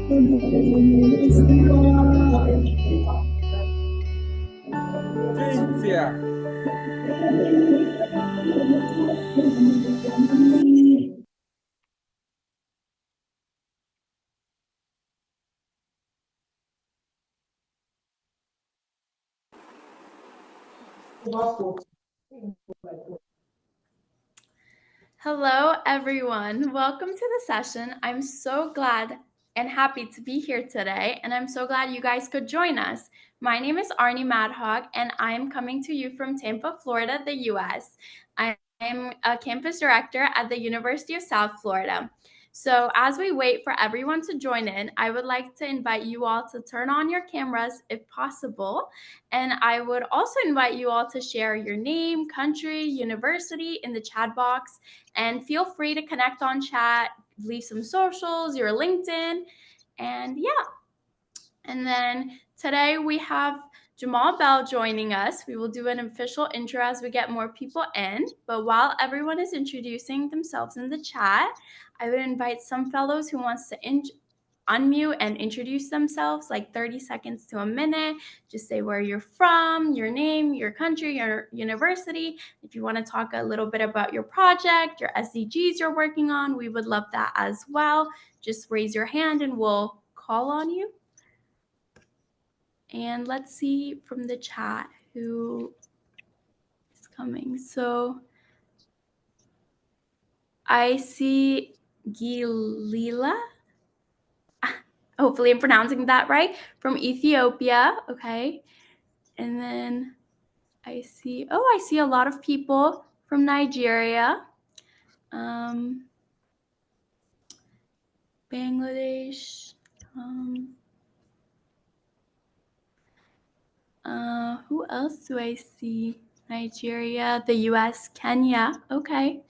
Cynthia. Hello, everyone. Welcome to the session. I'm so glad and happy to be here today, and I'm so glad you guys could join us. My name is Arnie Madhog, and I'm coming to you from Tampa, Florida, the U.S. I'm a campus director at the University of South Florida. So, as we wait for everyone to join in, I would like to invite you all to turn on your cameras if possible. And I would also invite you all to share your name, country, university in the chat box. And feel free to connect on chat, leave some socials, your LinkedIn. And yeah. And then today we have Jamaal Bell joining us. We will do an official intro as we get more people in. But while everyone is introducing themselves in the chat, I would invite some fellows who wants to unmute and introduce themselves, like 30 seconds to a minute. Just say where you're from, your name, your country, your university. If you want to talk a little bit about your project, your SDGs you're working on, we would love that as well. Just raise your hand and we'll call on you. And let's see from the chat who is coming. So I see Gilila. Hopefully I'm pronouncing that right. From Ethiopia. Okay. And then I see a lot of people from Nigeria. Bangladesh. Who else do I see? Nigeria, the US, Kenya. Okay.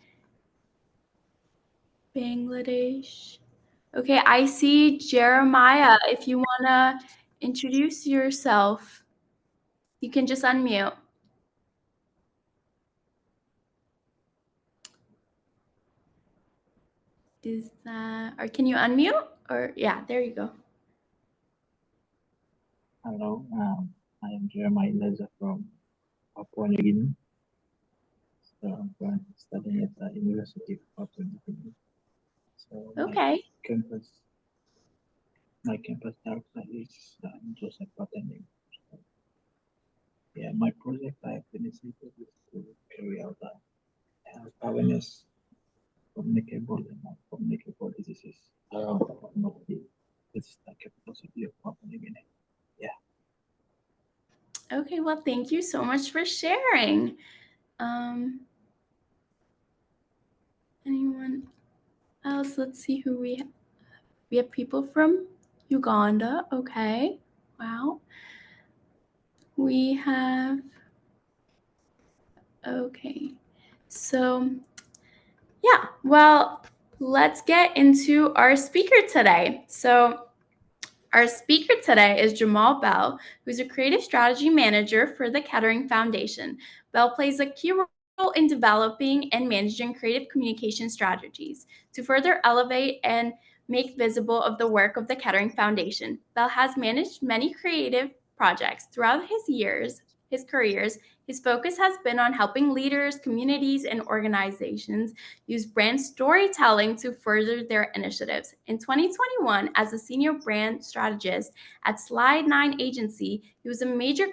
Bangladesh. Okay, I see Jeremiah. If you want to introduce yourself, you can just unmute. Or can you unmute? Or yeah, there you go. Hello, I am Jeremiah from Papua New Guinea. So I'm currently studying at the University of Papua New Guinea. So Okay. my campus director is Joseph Patending. So, yeah, my project I have initiated is to carry out health awareness communicable and non-communicable diseases around Papua New Guinea. It's the capital city of Papua New Guinea. Yeah. Okay, well, thank you so much for sharing. Anyone else? Let's see who we have. We have people from Uganda. Okay. Wow. We have. Okay. So, yeah, well, let's get into our speaker today. So, our speaker today is Jamaal Bell, who's a creative strategy manager for the Kettering Foundation. Bell plays a key role in developing and managing creative communication strategies to further elevate and make visible of the work of the Kettering Foundation. Bell has managed many creative projects throughout his careers. His focus has been on helping leaders, communities, and organizations use brand storytelling to further their initiatives. In 2021, as a senior brand strategist at Slide 9 Agency, he was a major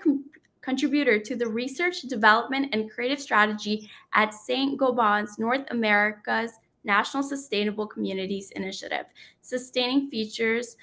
contributor to the research, development, and creative strategy at St. Gobain's North America's National Sustainable Communities Initiative, sustaining futures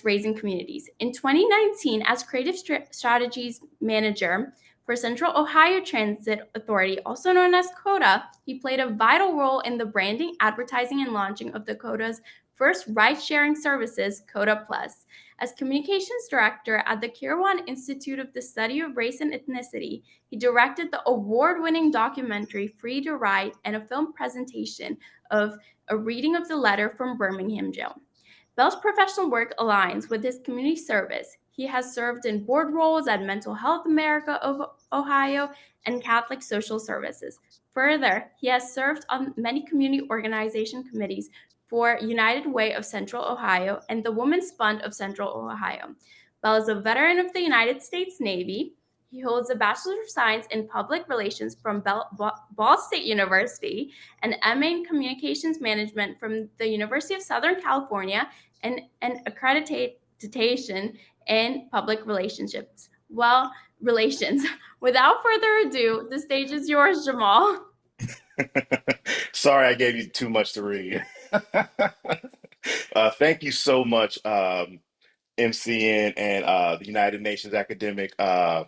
raising communities. In 2019, as creative strategies manager for Central Ohio Transit Authority, also known as COTA, he played a vital role in the branding, advertising, and launching of the COTA's first ride-sharing services, COTA Plus. As communications director at the Kirwan Institute of the Study of Race and Ethnicity, he directed the award-winning documentary Free to Ride and a film presentation of a reading of the letter from Birmingham Jail. Bell's professional work aligns with his community service. He has served in board roles at Mental Health America of Ohio and Catholic Social Services. Further, he has served on many community organization committees for United Way of Central Ohio and the Women's Fund of Central Ohio. Bell is a veteran of the United States Navy. He holds a Bachelor of Science in Public Relations from Ball State University, an MA in Communications Management from the University of Southern California, and an accreditation in Public Relationships. Well, relations. Without further ado, the stage is yours, Jamaal. Sorry, I gave you too much to read. Thank you so much, MCN and the United Nations Academic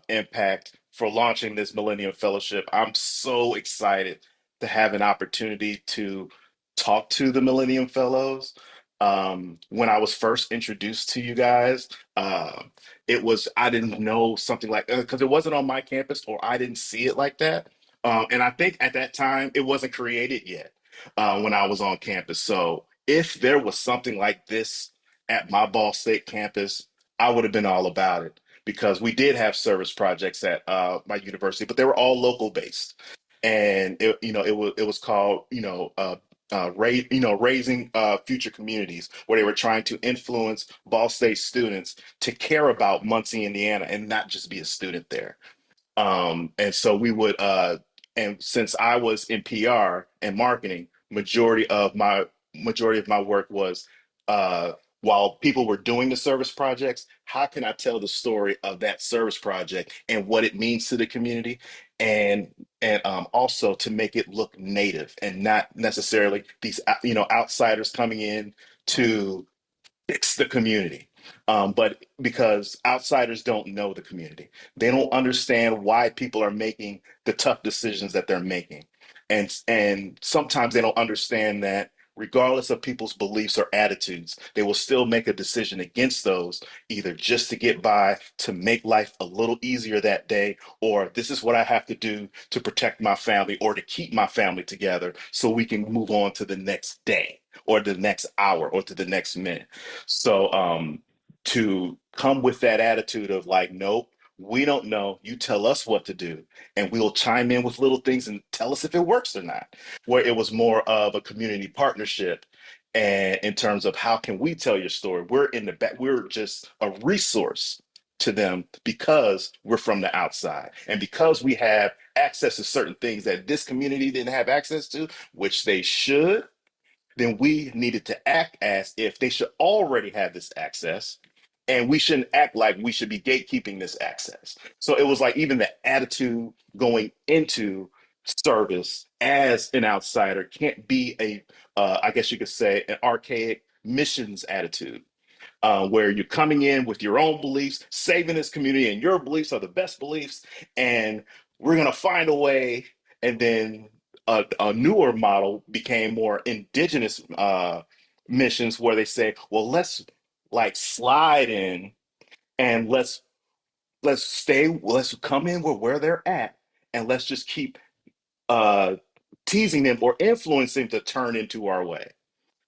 Impact for launching this Millennium Fellowship. I'm so excited to have an opportunity to talk to the Millennium Fellows. When I was first introduced to you guys, I didn't know something like because it wasn't on my campus or I didn't see it like that. And I think at that time it wasn't created yet when I was on campus. So if there was something like this at my Ball State campus, I would have been all about it because we did have service projects at my university, but they were all local based, and it was called raising future communities, where they were trying to influence Ball State students to care about Muncie, Indiana, and not just be a student there. And so we would, and since I was in PR and marketing, majority of my work was while people were doing the service projects, how can I tell the story of that service project and what it means to the community, and also to make it look native and not necessarily these outsiders coming in to fix the community. But because outsiders don't know the community, they don't understand why people are making the tough decisions that they're making. And sometimes they don't understand that regardless of people's beliefs or attitudes, they will still make a decision against those, either just to get by, to make life a little easier that day, or this is what I have to do to protect my family or to keep my family together so we can move on to the next day or the next hour or to the next minute. So to come with that attitude of like, nope, we don't know. You tell us what to do, and we'll chime in with little things and tell us if it works or not. Where it was more of a community partnership, and in terms of how can we tell your story? We're in the back. We're just a resource to them because we're from the outside and because we have access to certain things that this community didn't have access to, which they should. Then we needed to act as if they should already have this access, and we shouldn't act like we should be gatekeeping this access. So it was like even the attitude going into service as an outsider can't be I guess you could say, an archaic missions attitude, where you're coming in with your own beliefs, saving this community, and your beliefs are the best beliefs, and we're going to find a way. And then a newer model became more indigenous missions, where they say, well, let's like slide in and let's come in where they're at, and let's just keep uh, teasing them or influencing them to turn into our way.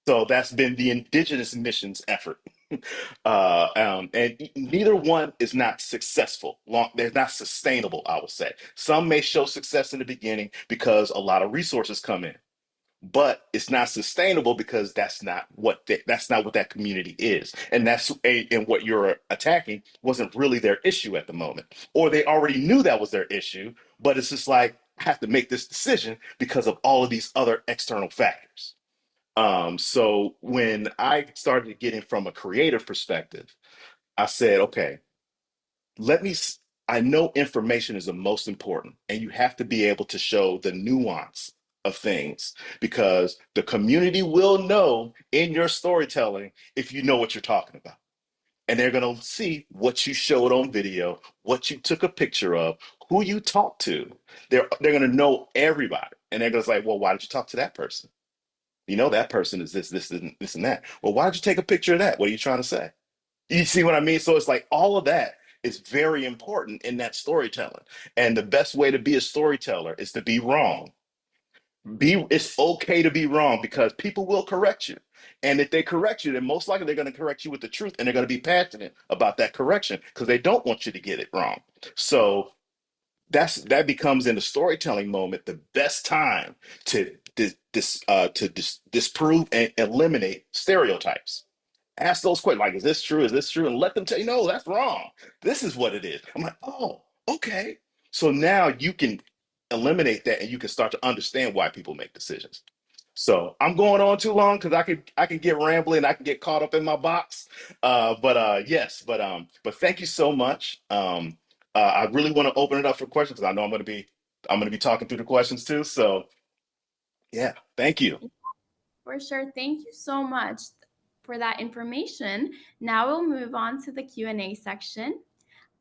So that's been the indigenous missions effort. And neither one is not successful. They're not sustainable, I would say. Some may show success in the beginning because a lot of resources come in, but it's not sustainable because that's not what that community is, and and what you're attacking wasn't really their issue at the moment, or they already knew that was their issue, but it's just like I have to make this decision because of all of these other external factors. So when I started getting from a creative perspective, I said, okay, let me, I know information is the most important, and you have to be able to show the nuance of things because the community will know in your storytelling if you know what you're talking about. And they're going to see what you showed on video, what you took a picture of, who you talked to. They're going to know everybody. And they're going to say, well, why did you talk to that person? You know that person is this, and that. Well, why did you take a picture of that? What are you trying to say? You see what I mean? So it's like all of that is very important in that storytelling. And the best way to be a storyteller is to be wrong. It's okay to be wrong because people will correct you. And if they correct you, then most likely they're going to correct you with the truth, and they're going to be passionate about that correction because they don't want you to get it wrong. So that becomes in the storytelling moment the best time to disprove and eliminate stereotypes. Ask those questions like, is this true? Is this true? And let them tell you, no, that's wrong. This is what it is. I'm like, oh, okay. So now you can eliminate that and you can start to understand why people make decisions. So I'm going on too long because I can get rambling, I can get caught up in my box. But thank you so much. I really want to open it up for questions because I know I'm gonna be talking through the questions too. So yeah, thank you. For sure. Thank you so much for that information. Now we'll move on to the Q&A section.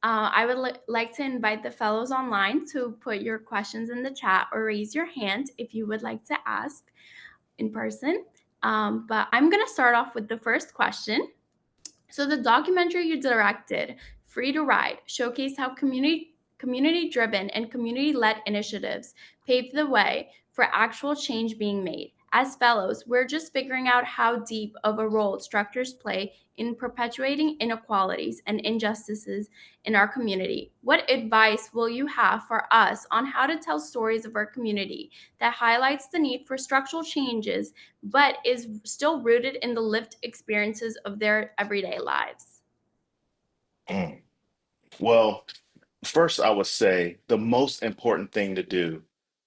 I would like to invite the fellows online to put your questions in the chat or raise your hand if you would like to ask in person. But I'm going to start off with the first question. So the documentary you directed, Free to Ride, showcased how community-driven and community-led initiatives paved the way for actual change being made. As fellows, we're just figuring out how deep of a role structures play in perpetuating inequalities and injustices in our community. What advice will you have for us on how to tell stories of our community that highlights the need for structural changes but is still rooted in the lived experiences of their everyday lives? Mm. Well, first, I would say the most important thing to do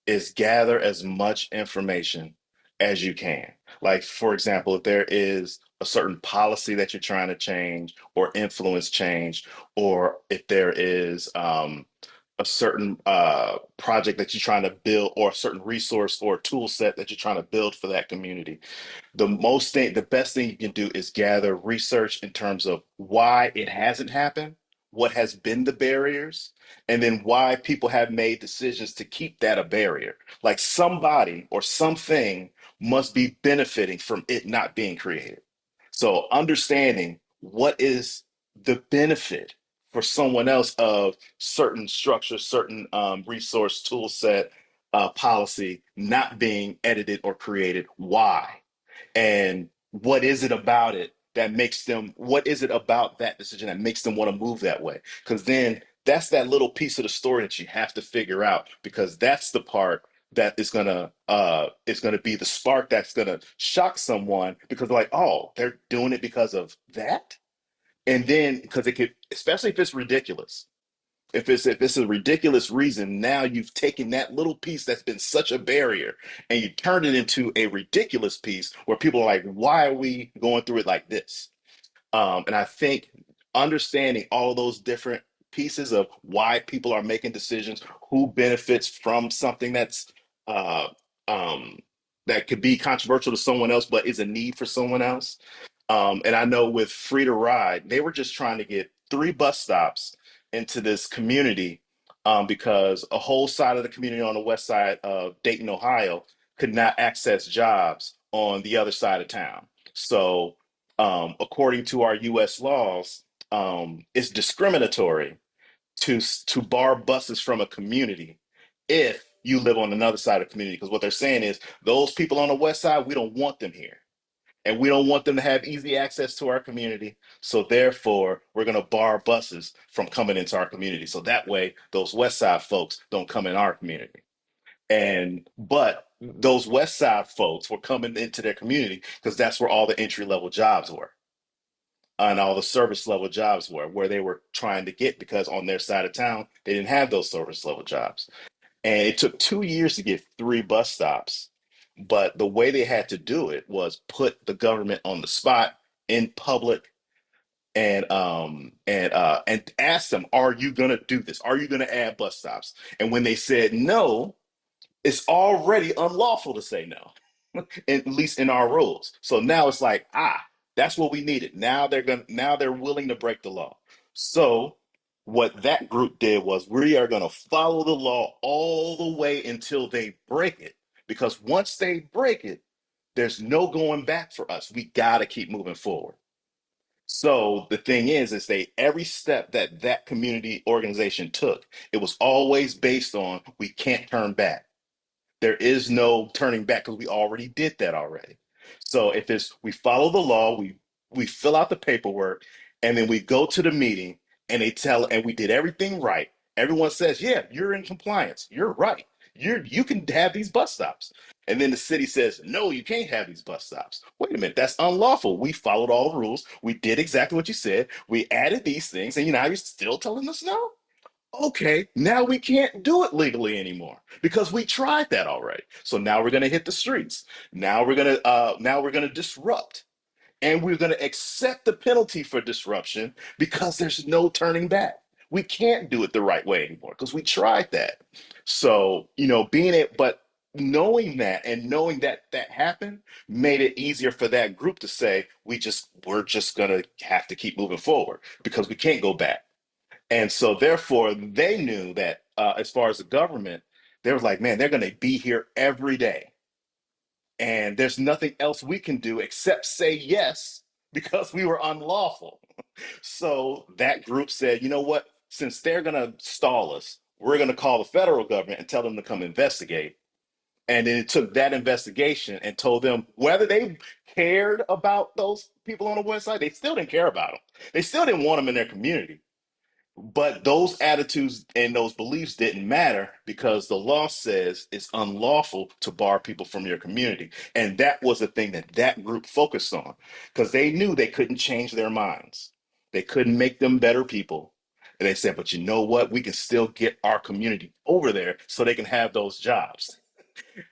is gather as much information as you can. Like, for example, if there is a certain policy that you're trying to change or influence change, or if there is a certain project that you're trying to build, or a certain resource or tool set that you're trying to build for that community, the best thing you can do is gather research in terms of why it hasn't happened, what has been the barriers, and then why people have made decisions to keep that a barrier. Like somebody or something must be benefiting from it not being created. So understanding what is the benefit for someone else of certain structure, certain resource, tool set, policy not being edited or created, why? And what is it about it that makes them, what is it about that decision that makes them want to move that way? Because then that's that little piece of the story that you have to figure out, because that's the part that is gonna be the spark that's gonna shock someone, because they're like, oh, they're doing it because of that. And then because it could, especially if it's ridiculous, if it's a ridiculous reason, now you've taken that little piece that's been such a barrier and you turned it into a ridiculous piece where people are like, why are we going through it like this? And I think understanding all those different pieces of why people are making decisions, who benefits from something uh, um, that could be controversial to someone else, but is a need for someone else. And I know with Free to Ride, they were just trying to get 3 bus stops into this community, because a whole side of the community on the west side of Dayton, Ohio, could not access jobs on the other side of town. So, according to our U.S. laws, it's discriminatory to bar buses from a community if you live on another side of the community. Because what they're saying is those people on the west side, we don't want them here, and we don't want them to have easy access to our community. So therefore, we're going to bar buses from coming into our community. So that way, those West Side folks don't come in our community. And but those West Side folks were coming into their community because that's where all the entry level jobs were, and all the service level jobs were, where they were trying to get, because on their side of town they didn't have those service level jobs. And it took 2 years to get 3 bus stops. But the way they had to do it was put the government on the spot in public, and ask them, are you gonna do this? Are you gonna add bus stops? And when they said no, it's already unlawful to say no, at least in our rules. So now it's like, that's what we needed. Now they're willing to break the law. So what that group did was, we are gonna follow the law all the way until they break it. Because once they break it, there's no going back for us. We gotta keep moving forward. So the thing is they, every step that that community organization took, it was always based on, we can't turn back. There is no turning back because we already did that already. So if it's, we follow the law, we fill out the paperwork, and then we go to the meeting and they tell, and we did everything right. Everyone says, yeah, you're in compliance. You're right. You can have these bus stops. And then the city says, no, you can't have these bus stops. Wait a minute, that's unlawful. We followed all the rules. We did exactly what you said. We added these things, and now you're still telling us no? Okay, now we can't do it legally anymore because we tried that already. So now we're gonna hit the streets. Now we're gonna disrupt, and we're gonna accept the penalty for disruption because there's no turning back. We can't do it the right way anymore because we tried that. So, being it, but knowing that and knowing that that happened made it easier for that group to say, we're just gonna have to keep moving forward because we can't go back. And so, therefore, they knew that as far as the government, they was like, man, they're going to be here every day. And there's nothing else we can do except say yes because we were unlawful. So that group said, you know what? Since they're going to stall us, we're going to call the federal government and tell them to come investigate. And then it took that investigation and told them whether they cared about those people on the west side, they still didn't care about them. They still didn't want them in their community. But those attitudes and those beliefs didn't matter because the law says it's unlawful to bar people from your community. And that was the thing that that group focused on because they knew they couldn't change their minds. They couldn't make them better people. And they said, but you know what? We can still get our community over there so they can have those jobs.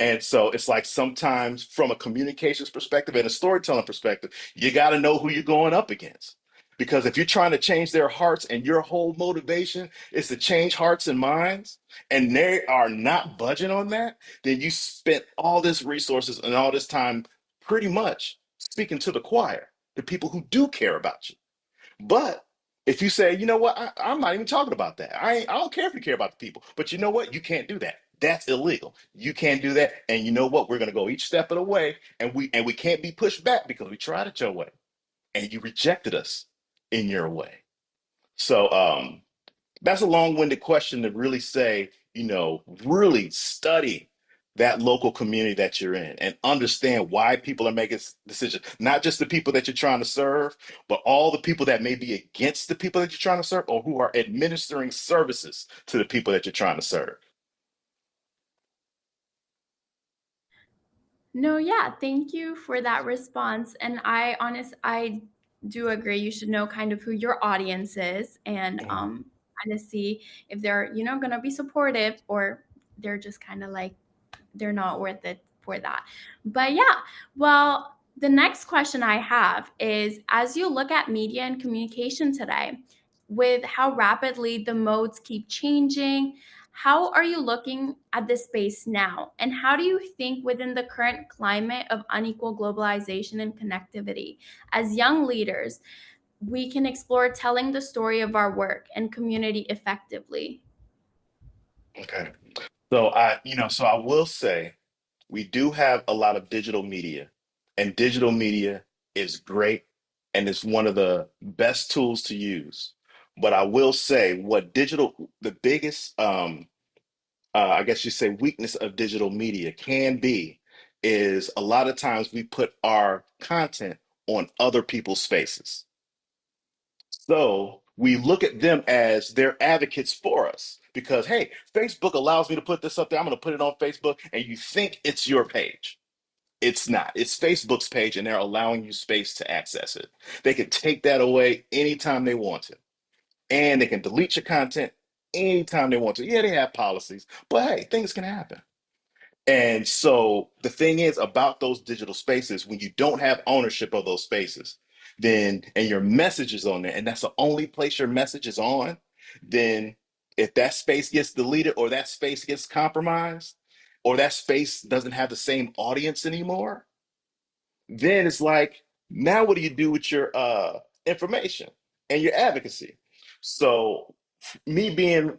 And so it's like sometimes from a communications perspective and a storytelling perspective, you got to know who you're going up against. Because if you're trying to change their hearts and your whole motivation is to change hearts and minds, and they are not budging on that, then you spent all this resources and all this time pretty much speaking to the choir, the people who do care about you. But if you say, you know what, I'm not even talking about that. I don't care if you care about the people, but you know what, you can't do that. That's illegal. You can't do that. And you know what? We're gonna go each step of the way, and we can't be pushed back because we tried it your way, and you rejected us in your way. So that's a long-winded question to really say, really study that local community that you're in and understand why people are making decisions, not just the people that you're trying to serve, but all the people that may be against the people that you're trying to serve or who are administering services to the people that you're trying to serve. No, yeah, thank you for that response. And I do agree. You should know kind of who your audience is and Mhm. kind of see if they're, gonna be supportive or they're just kind of like they're not worth it for that. But yeah, well, the next question I have is as you look at media and communication today, with how rapidly the modes keep changing, how are you looking at this space now? And how do you think within the current climate of unequal globalization and connectivity, as young leaders, we can explore telling the story of our work and community effectively? Okay. So I will say we do have a lot of digital media, and digital media is great and it's one of the best tools to use. But I will say the biggest, I guess you say, weakness of digital media can be is a lot of times we put our content on other people's spaces. So we look at them as they're advocates for us because, hey, Facebook allows me to put this up there. I'm going to put it on Facebook, and you think it's your page. It's not. It's Facebook's page, and they're allowing you space to access it. They can take that away anytime they want to, and they can delete your content anytime they want to. Yeah, they have policies, but hey, things can happen. And so the thing is about those digital spaces, when you don't have ownership of those spaces, then and your message is on there, and that's the only place your message is on, then if that space gets deleted or that space gets compromised, or that space doesn't have the same audience anymore, then it's like, now what do you do with your information and your advocacy? So me being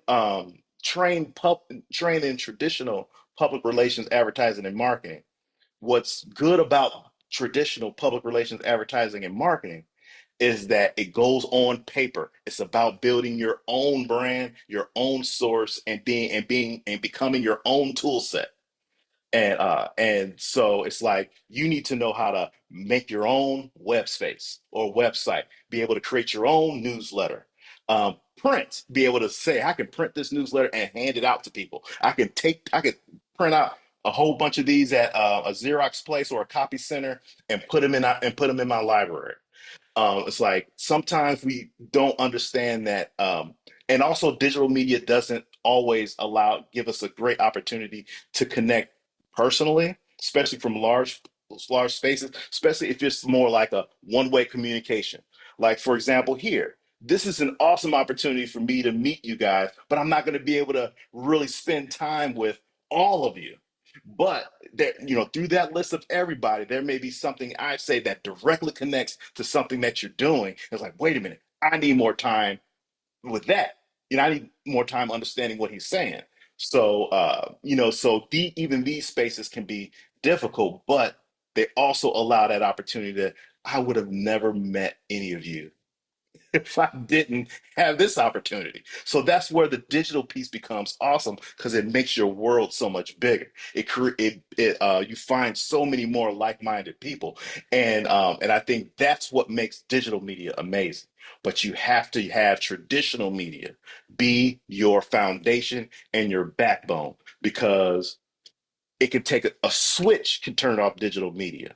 trained in traditional public relations, advertising, and marketing, what's good about traditional public relations, advertising, and marketing is that it goes on paper. It's about building your own brand, your own source, and becoming your own tool set. And so it's like you need to know how to make your own web space or website, be able to create your own newsletter, Print, be able to say, I can print this newsletter and hand it out to people. I could print out a whole bunch of these at a Xerox place or a copy center and put them in my library. It's like sometimes we don't understand that, and also digital media doesn't always give us a great opportunity to connect personally, especially from large spaces, especially if it's more like a one-way communication. Like for example, here, this is an awesome opportunity for me to meet you guys, but I'm not going to be able to really spend time with all of you. But that, through that list of everybody, there may be something I say that directly connects to something that you're doing. It's like, wait a minute, I need more time with that. I need more time understanding what he's saying. So, even these spaces can be difficult, but they also allow that opportunity that I would have never met any of you if I didn't have this opportunity. So that's where the digital piece becomes awesome because it makes your world so much bigger. You find so many more like-minded people, and I think that's what makes digital media amazing. But you have to have traditional media be your foundation and your backbone because it can take a switch can turn off digital media,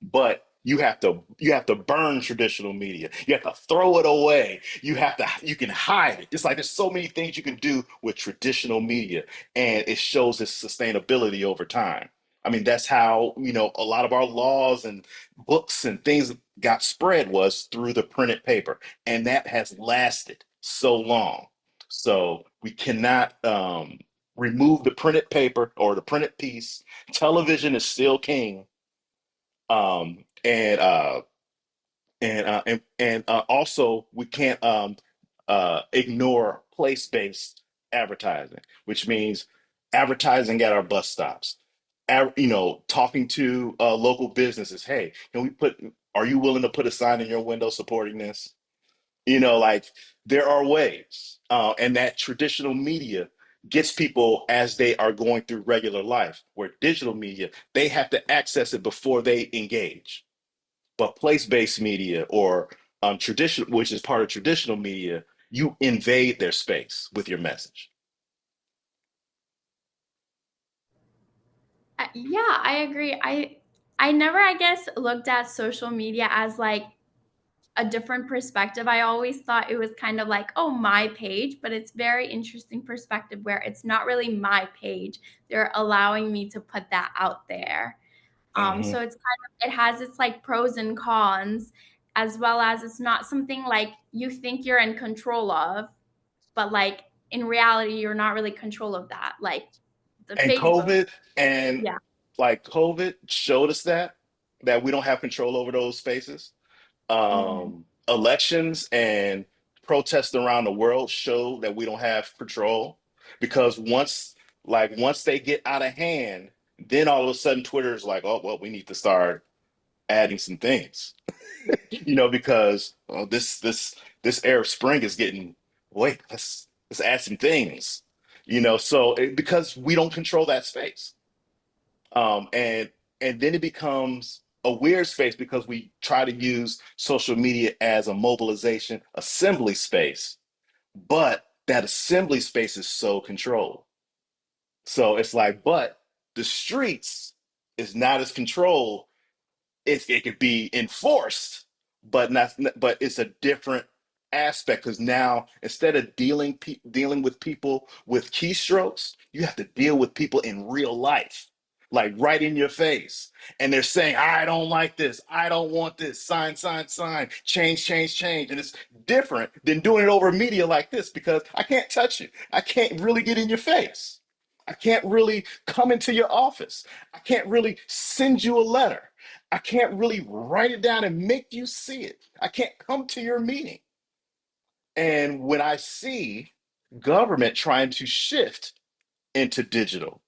but you have to burn traditional media. You have to throw it away. You can hide it. It's like there's so many things you can do with traditional media, and it shows its sustainability over time. I mean, that's how, a lot of our laws and books and things got spread was through the printed paper, and that has lasted so long. So we cannot remove the printed paper or the printed piece. Television is still king, um, and also we can't ignore place-based advertising, which means advertising at our bus stops. Talking to local businesses. Hey, can we put? Are you willing to put a sign in your window supporting this? Like there are ways, and that traditional media gets people as they are going through regular life, where digital media, they have to access it before they engage. But place-based media or traditional, which is part of traditional media, you invade their space with your message. Yeah, I agree. I never, I guess, looked at social media as like a different perspective. I always thought it was kind of like, oh, my page, but it's very interesting perspective where it's not really my page. They're allowing me to put that out there. Hmm. So it's kind of, it has its like pros and cons, as well as it's not something like you think you're in control of, but like in reality, you're not really control of that. Like the And Facebook. COVID and Yeah. like COVID showed us that we don't have control over those spaces. Mhm. Elections and protests around the world show that we don't have control because once they get out of hand, then all of a sudden Twitter is like, oh well, we need to start adding some things, because this Arab Spring is getting, wait, let's add some things, because we don't control that space, and then it becomes a weird space because we try to use social media as a mobilization assembly space, but that assembly space is so controlled. So it's like, but the streets is not as controlled. It could be enforced, but it's a different aspect because now instead of dealing with people with keystrokes, you have to deal with people in real life, like right in your face. And they're saying, I don't like this, I don't want this, sign, change, change, change. And it's different than doing it over media like this because I can't touch you. I can't really get in your face. I can't really come into your office. I can't really send you a letter. I can't really write it down and make you see it. I can't come to your meeting. And when I see government trying to shift into digital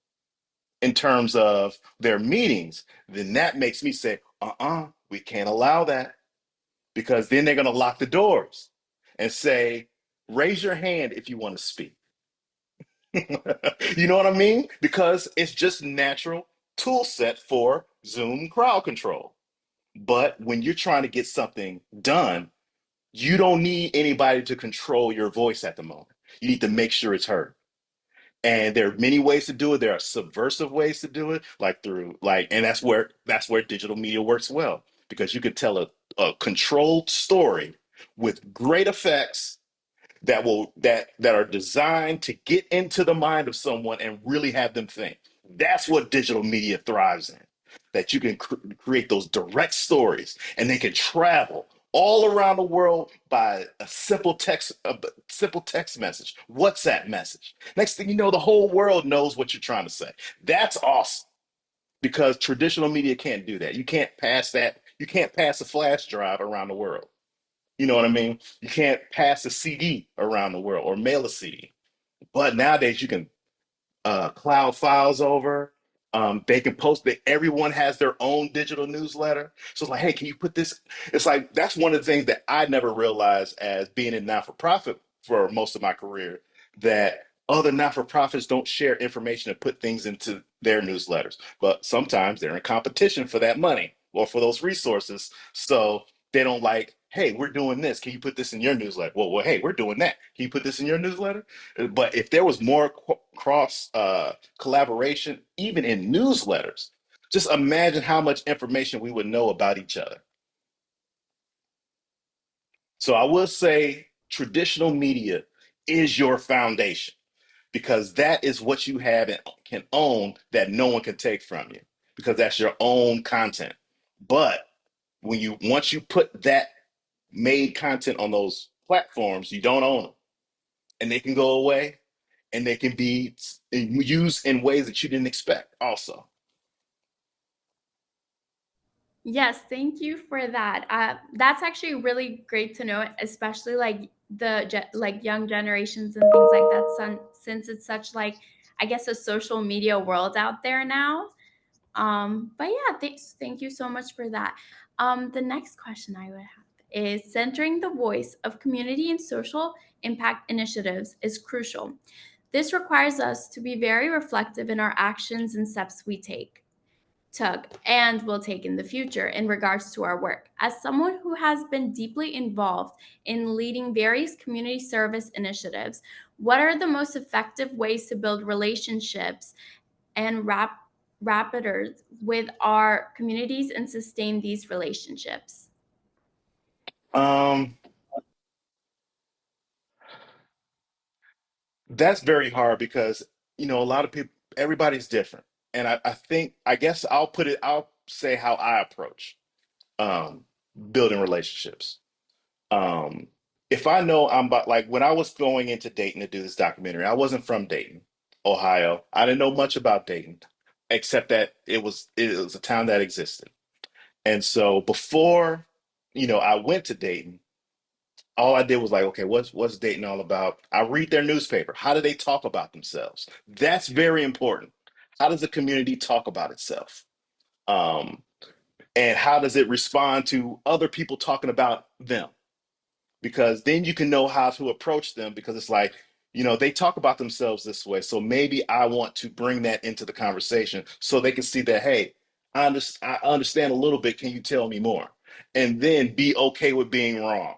in terms of their meetings, then that makes me say, we can't allow that because then they're going to lock the doors and say, raise your hand if you want to speak. You know what I mean? Because it's just natural tool set for Zoom crowd control. But when you're trying to get something done, You don't need anybody to control your voice at the moment. You need to make sure it's heard. And there are many ways to do it. There are subversive ways to do it, like through like, and that's where digital media works well, because you can tell a controlled story with great effects that are designed to get into the mind of someone and really have them think. That's what digital media thrives in. That you can create those direct stories, and they can travel all around the world by a simple text message, WhatsApp message. Next thing you know, the whole world knows what you're trying to say. That's awesome, because traditional media can't do that. You can't pass that. You can't pass a flash drive around the world. You know what I mean? You can't pass a CD around the world or mail a CD. But nowadays you can cloud files over. They can post that everyone has their own digital newsletter. So it's like, hey, can you put this? It's like that's one of the things that I never realized as being in not for profit for most of my career, that other not for profits don't share information and put things into their newsletters. But sometimes they're in competition for that money or for those resources. So they don't like, hey, we're doing this. Can you put this in your newsletter? Well, hey, we're doing that. Can you put this in your newsletter? But if there was more cross collaboration, even in newsletters, just imagine how much information we would know about each other. So I will say traditional media is your foundation, because that is what you have and can own that no one can take from you, because that's your own content. But once you put that made content on those platforms, you don't own them, and they can go away, and they can be used in ways that you didn't expect also. Yes, thank you for that. That's actually really great to know, especially like like young generations and things like that. Since it's such like, I guess, a social media world out there now. But yeah, thank you so much for that. The next question I would have is, centering the voice of community and social impact initiatives is crucial. This requires us to be very reflective in our actions and steps we took and will take in the future in regards to our work. As someone who has been deeply involved in leading various community service initiatives, what are the most effective ways to build relationships and rapporteurs with our communities and sustain these relationships? Um, that's very hard because a lot of people, everybody's different, and I think I guess I'll say how I approach um, building relationships. Um, if I know I'm about, like, when I was going into Dayton to do this documentary, I wasn't from Dayton, Ohio. I didn't know much about Dayton, except that it was a town that existed. And so before, I went to Dayton, all I did was like, okay, what's Dayton all about? I read their newspaper. How do they talk about themselves? That's very important. How does the community talk about itself? Um, and how does it respond to other people talking about them? Because then you can know how to approach them, because it's like, they talk about themselves this way. So maybe I want to bring that into the conversation so they can see that, hey, I understand a little bit. Can you tell me more? And then be okay with being wrong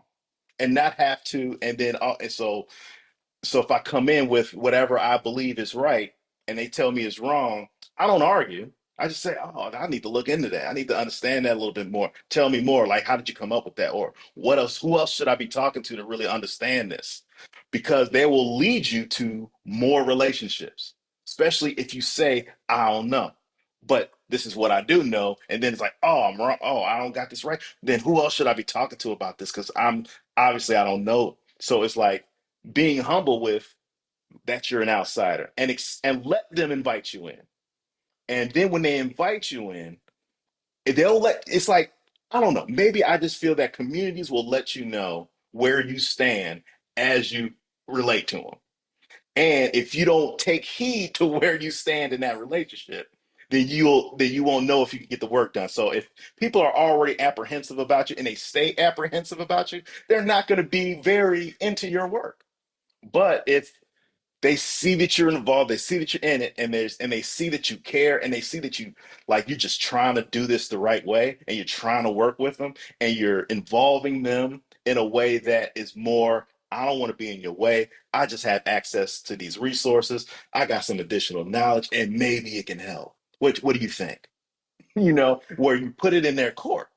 and not have to. And so if I come in with whatever I believe is right and they tell me it's wrong, I don't argue. I just say, oh, I need to look into that. I need to understand that a little bit more. Tell me more. Like, how did you come up with that? Or what else? Who else should I be talking to really understand this? Because they will lead you to more relationships, especially if you say, I don't know, but this is what I do know. And then it's like, oh, I'm wrong. Oh, I don't got this right. Then who else should I be talking to about this? Because I don't know. So it's like, being humble with that you're an outsider, and let them invite you in. And then when they invite you in, it's like, I don't know, maybe I just feel that communities will let you know where you stand as you relate to them. And if you don't take heed to where you stand in that relationship, then you won't know if you can get the work done. So if people are already apprehensive about you and they stay apprehensive about you, they're not going to be very into your work. But if they see that you're involved, they see that you're in it, and they see that you care, and they see that you're just trying to do this the right way, and you're trying to work with them, and you're involving them in a way that is more, I don't want to be in your way. I just have access to these resources. I got some additional knowledge and maybe it can help. What do you think? Where you put it in their court.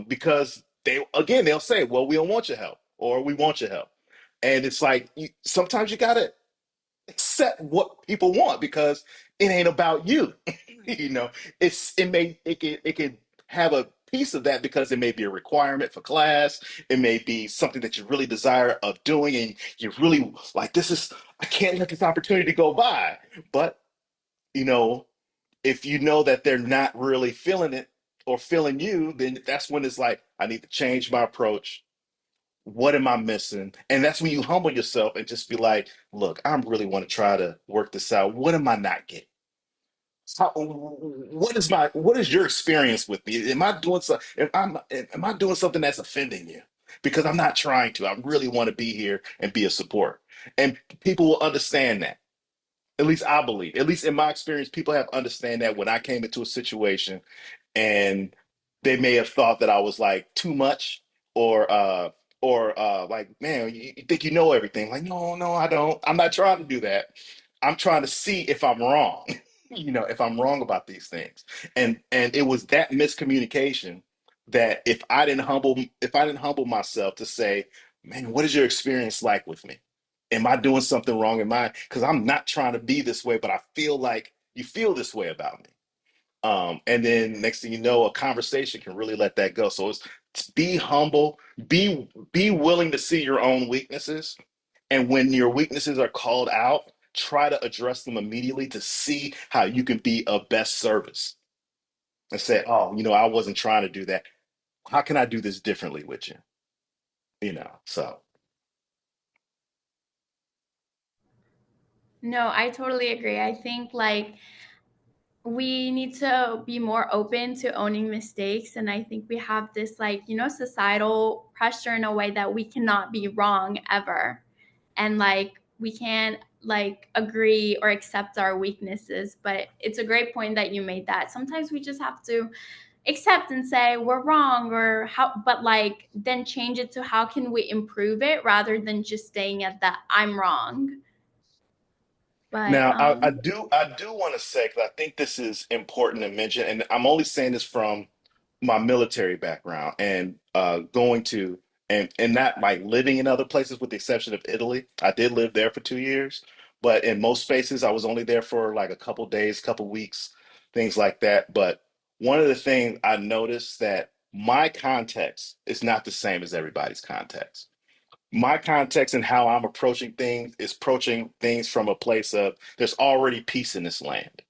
Because they'll say, well, we don't want your help or we want your help. And it's like sometimes you gotta accept what people want because it ain't about you. you know, it can have a piece of that because it may be a requirement for class. It may be something that you really desire of doing, and you really like I can't let this opportunity go by. But you know, if you know that they're not really feeling it or feeling you, then that's when it's like, I need to change my approach. What am I missing? And that's when you humble yourself and just be like, look, I really want to try to work this out. What am I not getting? What is your experience with me? Am I doing something? Am I doing something that's offending you? Because I'm not trying to. I really want to be here and be a support. And people will understand that. At least I believe. At least in my experience, people have understand that when I came into a situation and they may have thought that I was like too much or like, man, you think you know everything. Like, no, no, I don't. I'm not trying to do that. I'm trying to see if I'm wrong, if I'm wrong about these things. And it was that miscommunication that if I didn't humble myself to say, man, what is your experience like with me? Am I doing something wrong? Because I'm not trying to be this way, but I feel like you feel this way about me. And then next thing you know, a conversation can really let that go. So it's be humble, be willing to see your own weaknesses. And when your weaknesses are called out, try to address them immediately to see how you can be of best service and say, oh, I wasn't trying to do that. How can I do this differently with you? So No, I totally agree. I think like we need to be more open to owning mistakes, and I think we have this like, societal pressure in a way that we cannot be wrong ever. And like we can't like agree or accept our weaknesses, but it's a great point that you made that sometimes we just have to accept and say we're wrong or how, but like then change it to how can we improve it rather than just staying at that I'm wrong. But now I do want to say, because I think this is important to mention, and I'm only saying this from my military background and going to and not like living in other places with the exception of Italy. I did live there for 2 years, but in most spaces I was only there for like a couple days, couple weeks, things like that. But one of the things I noticed that my context is not the same as everybody's context. My context and how I'm approaching things is approaching things from a place of there's already peace in this land,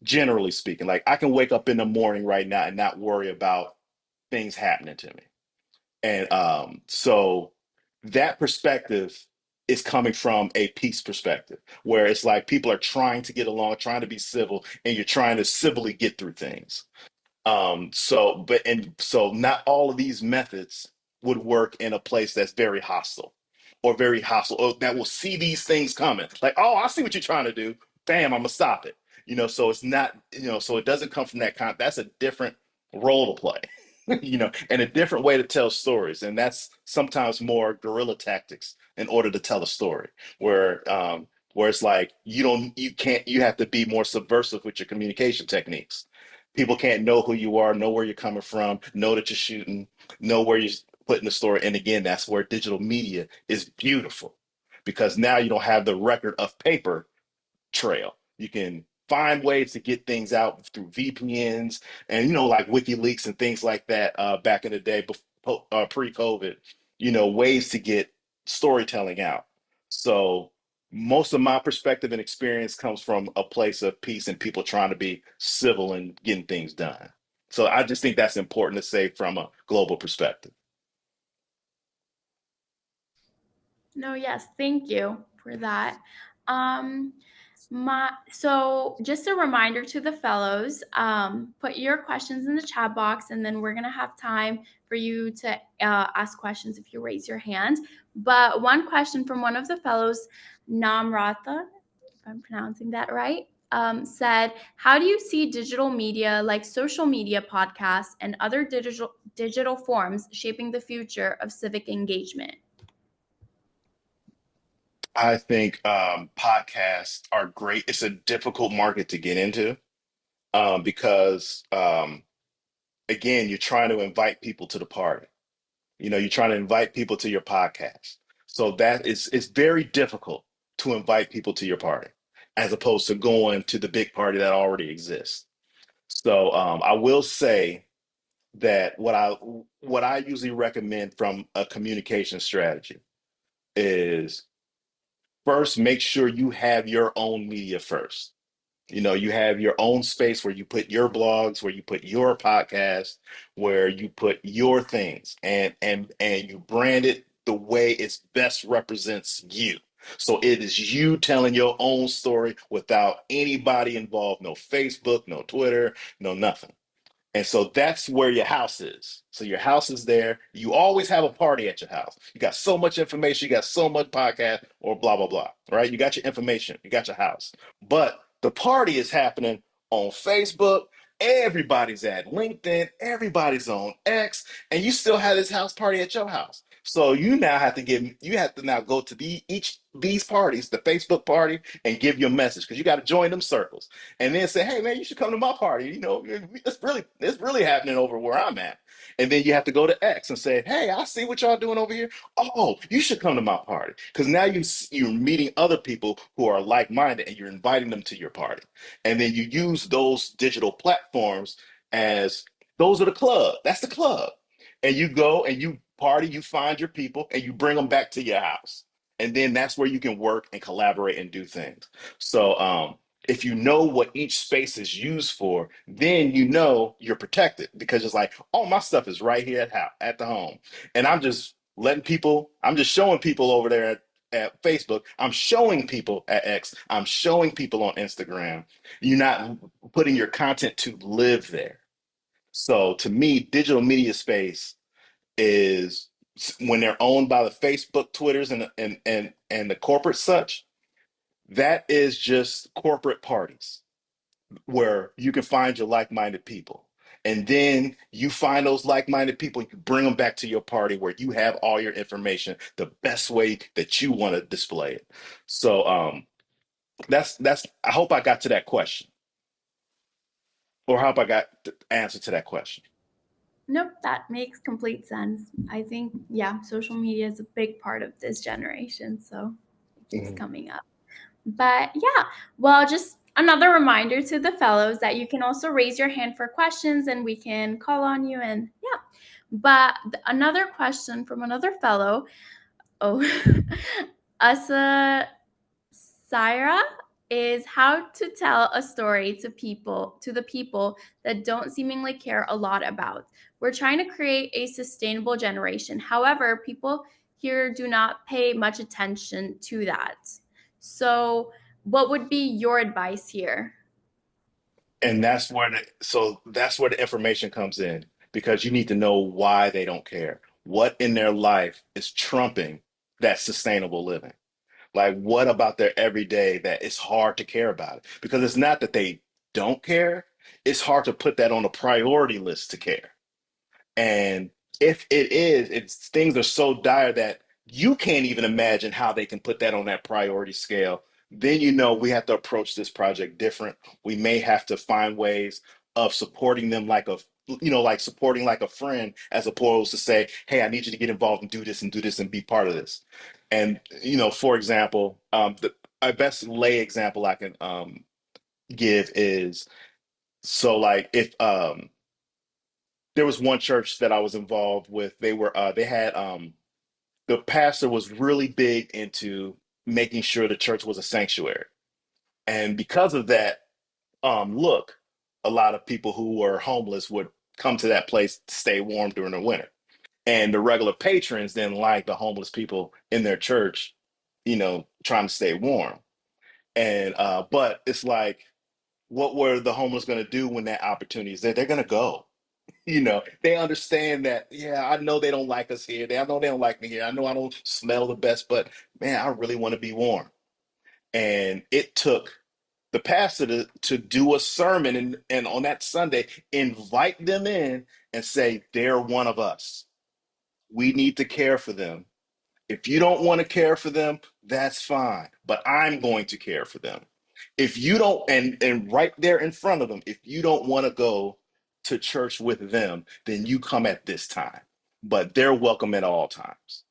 generally speaking. Like I can wake up in the morning right now and not worry about things happening to me. And so that perspective is coming from a peace perspective, where it's like people are trying to get along, trying to be civil, and you're trying to civilly get through things. So not all of these methods would work in a place that's very hostile, or that will see these things coming. Like, oh, I see what you're trying to do. Bam, I'm gonna stop it. So it's not, so it doesn't come from that that's a different role to play, and a different way to tell stories. And that's sometimes more guerrilla tactics in order to tell a story, where it's like you have to be more subversive with your communication techniques. People can't know who you are, know where you're coming from, know that you're shooting, know where you're putting the story. And again, that's where digital media is beautiful because now you don't have the record of paper trail. You can find ways to get things out through VPNs and like WikiLeaks and things like that back in the day before pre-COVID, ways to get storytelling out. So most of my perspective and experience comes from a place of peace and people trying to be civil and getting things done. So I just think that's important to say from a global perspective. no, yes, thank you for that. Um, so just a reminder to the fellows, put your questions in the chat box, and then we're gonna have time for you to ask questions if you raise your hand. But one question from one of the fellows, Namrata, if I'm pronouncing that right. said, "How do you see digital media like social media, podcasts, and other digital forms shaping the future of civic engagement?" I think podcasts are great. It's a difficult market to get into because, again, you're trying to invite people to the party. You're trying to invite people to your podcast. So that is it's very difficult to invite people to your party as opposed to going to the big party that already exists. So I will say that what I usually recommend from a communication strategy is first make sure you have your own media first. You have your own space where you put your blogs, where you put your podcast, where you put your things, and you brand it the way it best represents you. So it is you telling your own story without anybody involved, no Facebook, no Twitter, no nothing. And so that's where your house is. So your house is there. You always have a party at your house. You got so much information, you got so much podcast or blah, blah, blah, right? You got your information, you got your house. But the party is happening on Facebook. Everybody's at LinkedIn, everybody's on X, and you still have this house party at your house. So you have to now go to each these parties, the Facebook party, and give your message because you got to join them circles and then say, "Hey, man, you should come to my party. It's really happening over where I'm at." And then you have to go to X and say, "Hey, I see what y'all doing over here. Oh, you should come to my party." Because now you're meeting other people who are like-minded, and you're inviting them to your party. And then you use those digital platforms as those are the club. That's the club. And you go and you party, you find your people, and you bring them back to your house. And then that's where you can work and collaborate and do things. So if you know what each space is used for, then you know you're protected because it's like, oh, my stuff is right here at the home. And I'm just showing people over there at Facebook. I'm showing people at X. I'm showing people on Instagram. You're not putting your content to live there. So to me, digital media space is when they're owned by the Facebook, Twitters, and the corporate such, that is just corporate parties where you can find your like-minded people. And then you find those like-minded people, you bring them back to your party where you have all your information the best way that you want to display it. So that's I hope I got to that question. Or I hope I got the answer to that question. Nope, that makes complete sense. I think, yeah, social media is a big part of this generation, so it keeps Mhm. coming up. But yeah, well, just another reminder to the fellows that you can also raise your hand for questions and we can call on you. And yeah, but another question from another fellow. Oh, Asa Syra is how to tell a story to the people that don't seemingly care a lot about. We're trying to create a sustainable generation. However, people here do not pay much attention to that. So, what would be your advice here? And that's where the information comes in because you need to know why they don't care. What in their life is trumping that sustainable living? Like, what about their everyday that it's hard to care about it? Because it's not that they don't care, it's hard to put that on a priority list to care. And if it is, it's things are so dire that you can't even imagine how they can put that on that priority scale. Then we have to approach this project different. We may have to find ways of supporting them like supporting like a friend, as opposed to say, "Hey, I need you to get involved and do this and be part of this." And for example, the best lay example I can give is so like if there was one church that I was involved with. They had the pastor was really big into making sure the church was a sanctuary. And because of that, look, a lot of people who were homeless would come to that place to stay warm during the winter. And the regular patrons didn't like the homeless people in their church, trying to stay warm. And but it's like, what were the homeless going to do when that opportunity is there? They're going to go. They understand that, yeah, I know they don't like us here. I know they don't like me here. I know I don't smell the best, but man, I really want to be warm. And it took the pastor to do a sermon and on that Sunday, invite them in and say, they're one of us. We need to care for them. If you don't want to care for them, that's fine, but I'm going to care for them. If you don't, and right there in front of them, if you don't want to go to church with them, then you come at this time, but they're welcome at all times.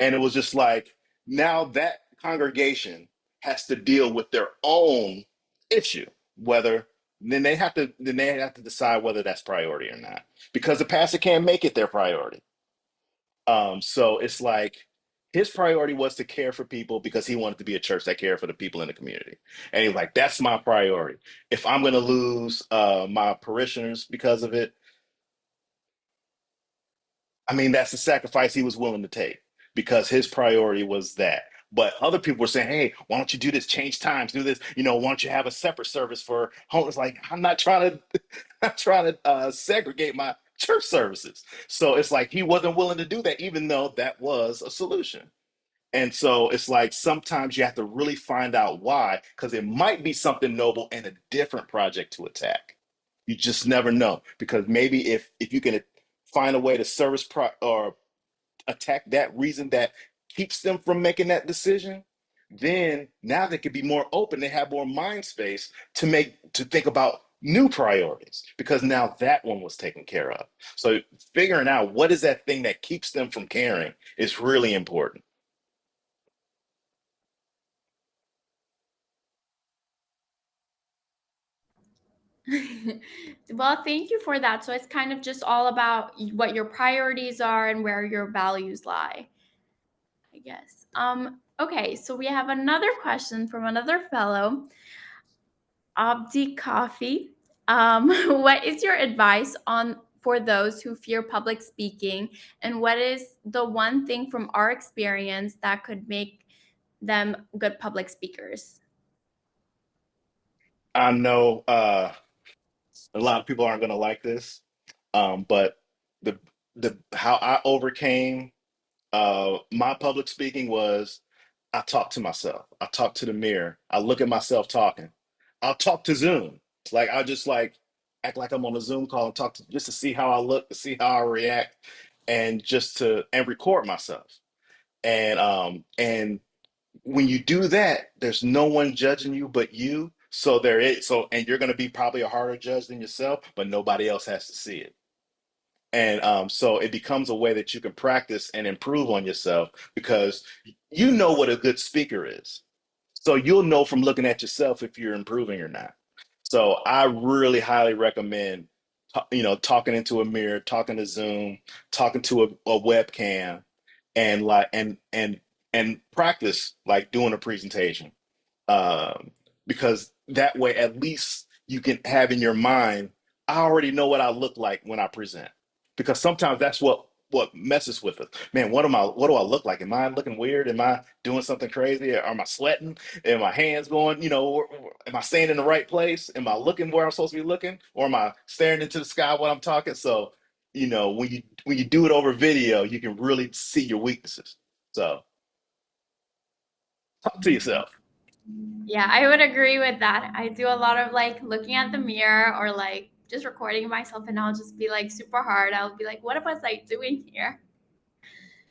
And it was just like, now that congregation has to deal with their own issue, whether then they have to decide whether that's priority or not, because the pastor can't make it their priority. So it's like his priority was to care for people because he wanted to be a church that cared for the people in the community. And he's like, that's my priority. If I'm going to lose my parishioners because of it, I mean, that's the sacrifice he was willing to take because his priority was that. But other people were saying, hey, why don't you do this? Change times, do this. You know, why don't you have a separate service for homeless? Like, I'm not trying to, I'm trying to segregate my church services. So it's like he wasn't willing to do that, even though that was a solution. And so it's like sometimes you have to really find out why, because it might be something noble and a different project to attack. You just never know, because maybe if you can find a way to or attack that reason that keeps them from making that decision, then now they could be more open. They have more mind space to think about new priorities because now that one was taken care of. So figuring out what is that thing that keeps them from caring is really important. Well, thank you for that. So it's kind of just all about what your priorities are and where your values lie, I guess. Okay, so we have another question from another fellow, Abdi Kafi. What is your advice on for those who fear public speaking, and what is the one thing from our experience that could make them good public speakers? I know a lot of people aren't going to like this, but the the how I overcame my public speaking was I talk to myself. I talk to the mirror. I look at myself talking. I'll talk to Zoom. Like I'll just like act like I'm on a Zoom call and talk to just to see how I look, to see how I react, and just to and record myself. And when you do that, there's no one judging you but you. So there is so and you're gonna be probably a harder judge than yourself, but nobody else has to see it. And so it becomes a way that you can practice and improve on yourself because you know what a good speaker is. So you'll know from looking at yourself if you're improving or not. So I really highly recommend, talking into a mirror, talking to Zoom, talking to a webcam, and like and practice like doing a presentation, um, because that way at least you can have in your mind, I already know what I look like when I present. Because sometimes that's what messes with us. Man, what do I look like? Am I looking weird? Am I doing something crazy? Or am I sweating? Am my hands going, am I staying in the right place? Am I looking where I'm supposed to be looking? Or am I staring into the sky while I'm talking? So, when you do it over video, you can really see your weaknesses. So talk to yourself. Yeah, I would agree with that. I do a lot of like looking at the mirror or like just recording myself, and I'll just be like super hard. I'll be like, what was I doing here?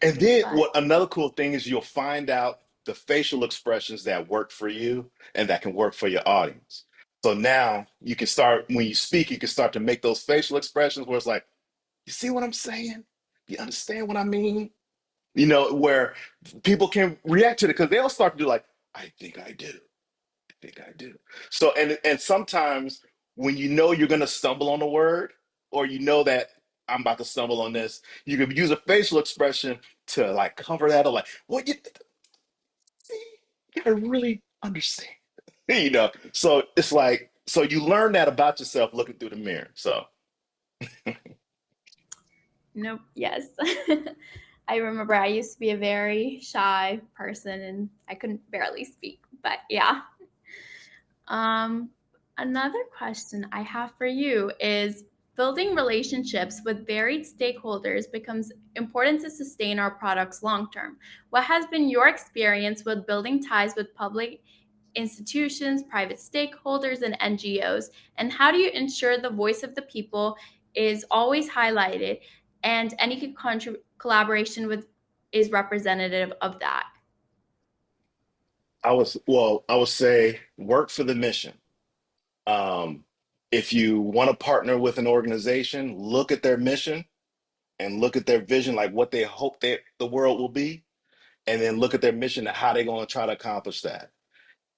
And then But what another cool thing is you'll find out the facial expressions that work for you and that can work for your audience. So now you can start when you speak, you can start to make those facial expressions where it's like, you see what I'm saying? You understand what I mean? Where people can react to it because they'll start to do like, I think I do. I think I do. So and sometimes when you know you're gonna stumble on a word, or you know that I'm about to stumble on this, you can use a facial expression to like cover that or like, what you see, you gotta really understand. So it's like so you learn that about yourself looking through the mirror. So nope, yes. I remember I used to be a very shy person and I couldn't barely speak. But yeah. Um, Another question I have for you is building relationships with varied stakeholders becomes important to sustain our products long term. What has been your experience with building ties with public institutions, private stakeholders, and NGOs? And how do you ensure the voice of the people is always highlighted and any collaboration with is representative of that? I would say work for the mission. Um, if you want to partner with an organization, look at their mission and look at their vision, like what they hope that the world will be, and then look at their mission and how they're going to try to accomplish that.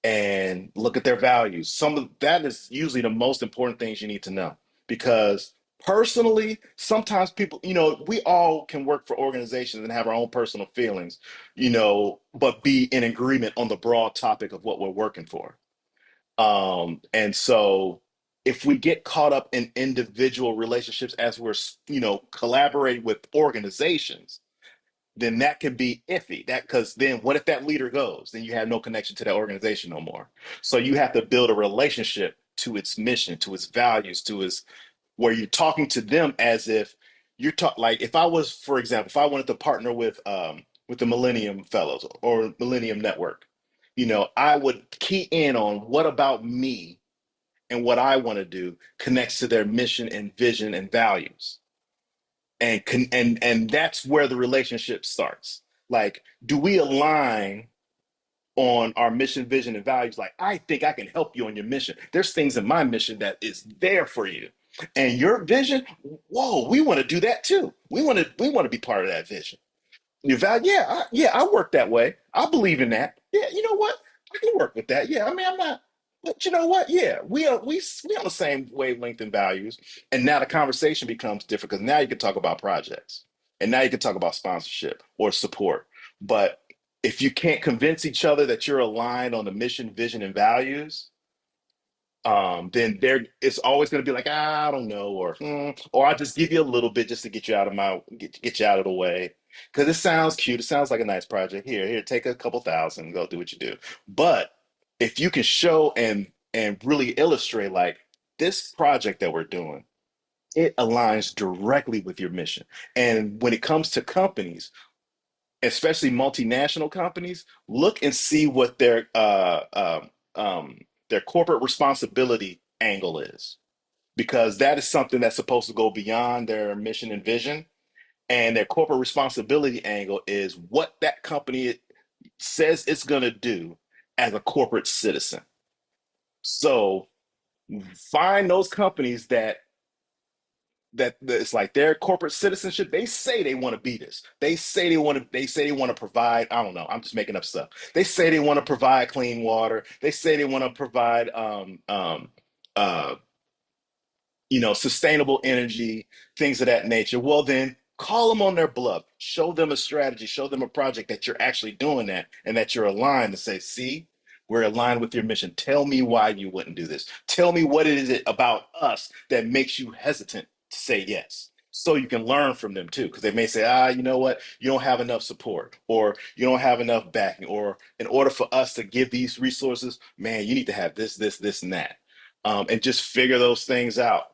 And look at their values. Some of that is usually the most important things you need to know because personally, sometimes people, we all can work for organizations and have our own personal feelings, but be in agreement on the broad topic of what we're working for. And so if we get caught up in individual relationships as we're, collaborating with organizations, then that could be iffy. That because then what if that leader goes? Then you have no connection to that organization no more. So you have to build a relationship to its mission, to its values, to its where you're talking to them as if you're talk like if I was, for example, if I wanted to partner with the Millennium Fellows or Millennium Network, I would key in on what about me and what I want to do connects to their mission and vision and values and that's where the relationship starts. Like, do we align on our mission, vision, and values? Like, I think I can help you on your mission. There's things in my mission that is there for you, and your vision. Whoa, we want to do that too. We want to be part of that vision. Your value, I work that way. I believe in that. Yeah, you know what? I can work with that. Yeah, I mean, I'm not, but you know what? Yeah, we on the same wavelength and values. And now the conversation becomes different because now you can talk about projects, and now you can talk about sponsorship or support. But if you can't convince each other that you're aligned on the mission, vision, and values, then there it's always going to be like, I don't know, or I'll just give you a little bit just to get you out of get you out of the way because it sounds cute. It sounds like a nice project. Here, take a couple thousand, go do what you do. But if you can show and really illustrate like this project that we're doing, it aligns directly with your mission. And when it comes to companies, especially multinational companies, look and see what their corporate responsibility angle is, because that is something that's supposed to go beyond their mission and vision. And their corporate responsibility angle is what that company says it's going to do as a corporate citizen. So find those companies that it's like their corporate citizenship. They say they want to be this. They say they want to provide, I don't know, I'm just making up stuff. They say they want to provide clean water. They say they want to provide uh sustainable energy, things of that nature. Well, then call them on their bluff. Show them a strategy, show them a project that you're actually doing that and that you're aligned to say, see, we're aligned with your mission. Tell me why you wouldn't do this. Tell me what it is about us that makes you hesitant to say yes. So you can learn from them too, because they may say, you know what, you don't have enough support, or you don't have enough backing, or in order for us to give these resources, man, you need to have this, and that, and just figure those things out.